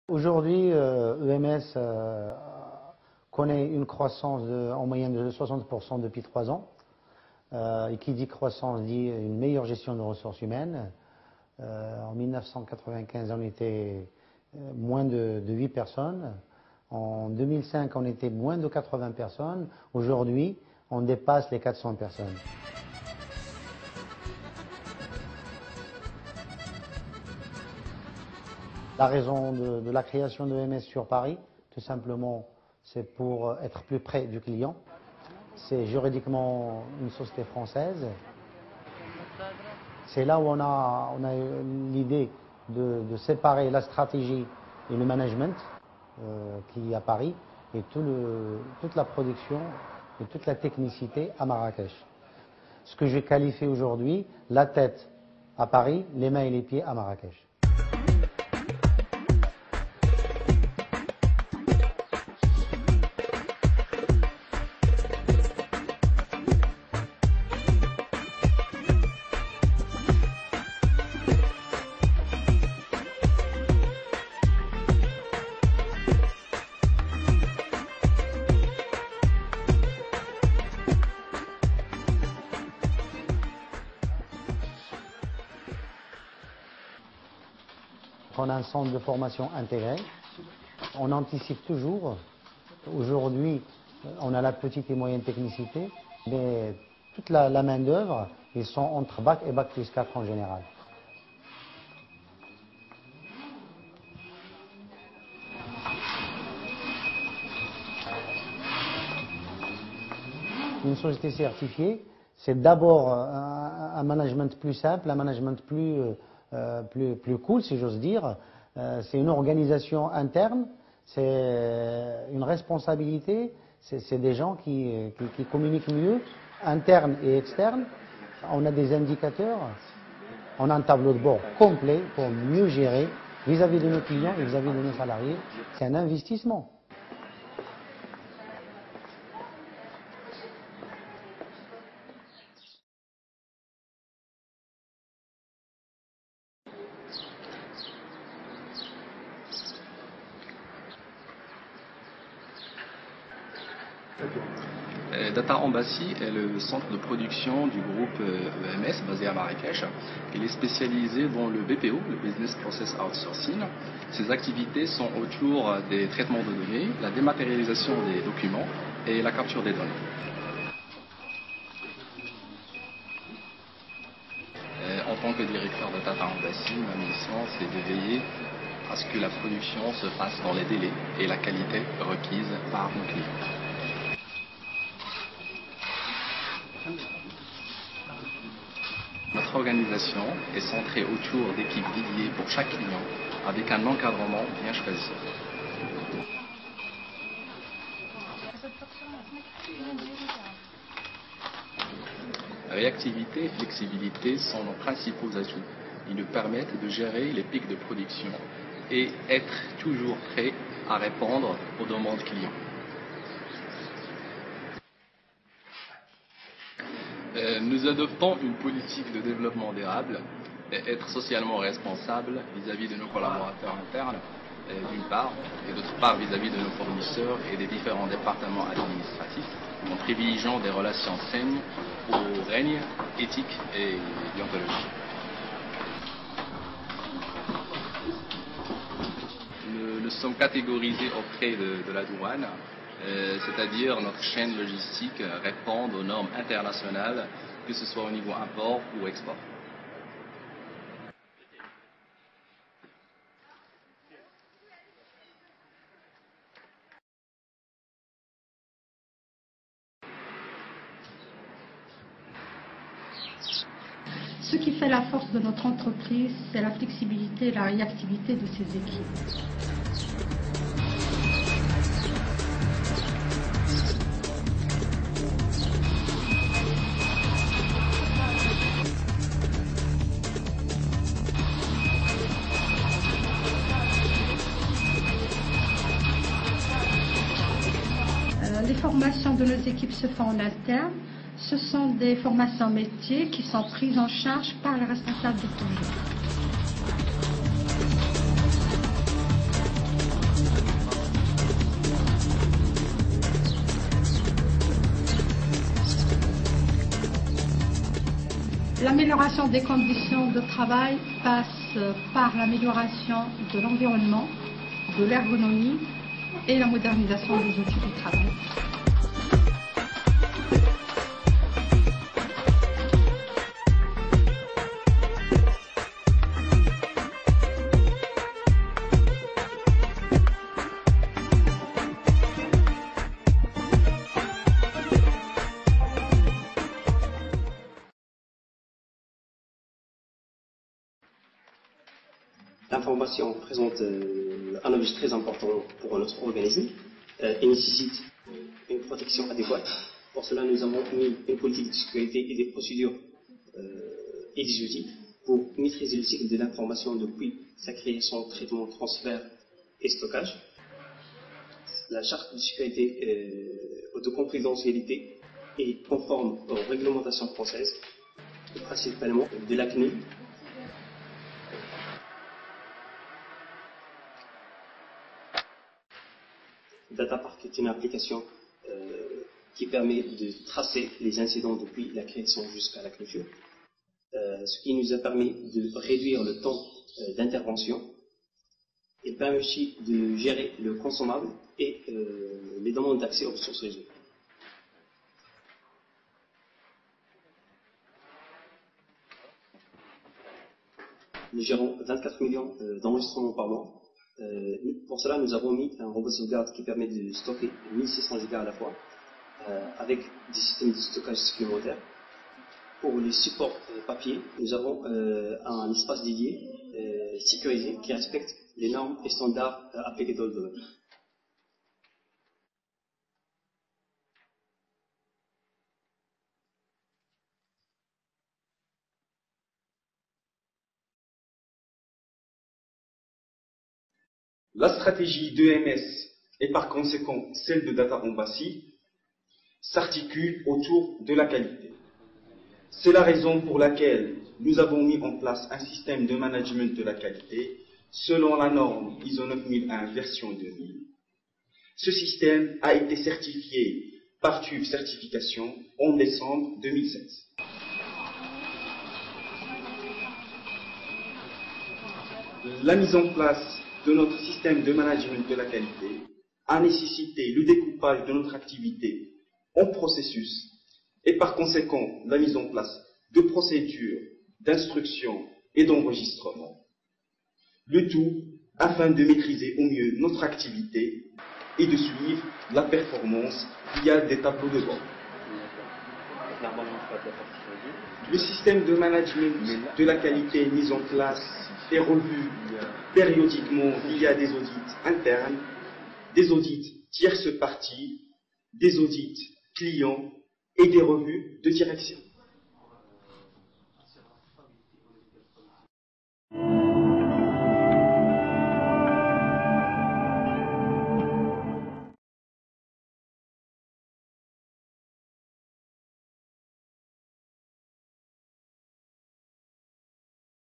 Aujourd'hui, EMS connaît une croissance en moyenne de 60% depuis 3 ans. Et qui dit croissance dit une meilleure gestion de ressources humaines. En 1995, on était moins de 8 personnes. En 2005, on était moins de 80 personnes. Aujourd'hui, on dépasse les 400 personnes. La raison de la création de EMS sur Paris, tout simplement, c'est pour être plus près du client. C'est juridiquement une société française. C'est là où on a l'idée de séparer la stratégie et le management qui est à Paris et toute la production et toute la technicité à Marrakech. Ce que je qualifie aujourd'hui, la tête à Paris, les mains et les pieds à Marrakech. On a un centre de formation intégré. On anticipe toujours. Aujourd'hui, on a la petite et moyenne technicité, mais toute la main-d'œuvre, ils sont entre bac et bac plus 4 en général. Une société certifiée, c'est d'abord un management plus simple, un management plus cool, si j'ose dire. C'est une organisation interne, c'est une responsabilité, c'est des gens qui communiquent mieux, interne et externe. On a des indicateurs, on a un tableau de bord complet pour mieux gérer vis-à-vis de nos clients et vis-à-vis de nos salariés. C'est un investissement. Data Embassy est le centre de production du groupe EMS basé à Marrakech. Il est spécialisé dans le BPO, le Business Process Outsourcing. Ses activités sont autour des traitements de données, la dématérialisation des documents et la capture des données. En tant que directeur de Data Embassy, ma mission c'est de veiller à ce que la production se fasse dans les délais et la qualité requise par nos clients. Notre organisation est centrée autour d'équipes dédiées pour chaque client, avec un encadrement bien choisi. Réactivité et flexibilité sont nos principaux atouts. Ils nous permettent de gérer les pics de production et être toujours prêt à répondre aux demandes clients. Nous adoptons une politique de développement durable et être socialement responsable vis-à-vis de nos collaborateurs internes, d'une part, et d'autre part vis-à-vis de nos fournisseurs et des différents départements administratifs, en privilégiant des relations saines au règne éthique et déontologique. Nous sommes catégorisés auprès de la douane. C'est-à-dire notre chaîne logistique répond aux normes internationales, que ce soit au niveau import ou export. Ce qui fait la force de notre entreprise, c'est la flexibilité et la réactivité de ses équipes. Les formations de nos équipes se font en interne. Ce sont des formations métiers qui sont prises en charge par les responsables de projet. L'amélioration des conditions de travail passe par l'amélioration de l'environnement, de l'ergonomie et la modernisation des outils de travail. L'information présente un objet très important pour notre organisme et nécessite une protection adéquate. Pour cela, nous avons mis une politique de sécurité et des procédures et des outils pour maîtriser le cycle de l'information depuis sa création, traitement, transfert et stockage. La charte de sécurité de confidentialité est conforme aux réglementations françaises, principalement de la CNIL. DataPark est une application qui permet de tracer les incidents depuis la création jusqu'à la clôture, ce qui nous a permis de réduire le temps d'intervention. Il permet aussi de gérer le consommable et les demandes d'accès aux ressources réseau. Nous gérons 24 millions d'enregistrements par mois. Pour cela, nous avons mis un robot de sauvegarde qui permet de stocker 1600 gigas à la fois, avec des systèmes de stockage supplémentaires. Pour les supports papier, nous avons un espace dédié, sécurisé, qui respecte les normes et standards appliqués dans le domaine. La stratégie d'EMS et par conséquent celle de Data Embassy s'articule autour de la qualité. C'est la raison pour laquelle nous avons mis en place un système de management de la qualité selon la norme ISO 9001 version 2000. Ce système a été certifié par TÜV Certification en décembre 2007. La mise en place de notre système de management de la qualité a nécessité le découpage de notre activité en processus et par conséquent la mise en place de procédures, d'instruction et d'enregistrement. Le tout afin de maîtriser au mieux notre activité et de suivre la performance via des tableaux de bord. Le système de management de la qualité mis en place est revu périodiquement via des audits internes, des audits tierces parties, des audits clients et des revues de direction.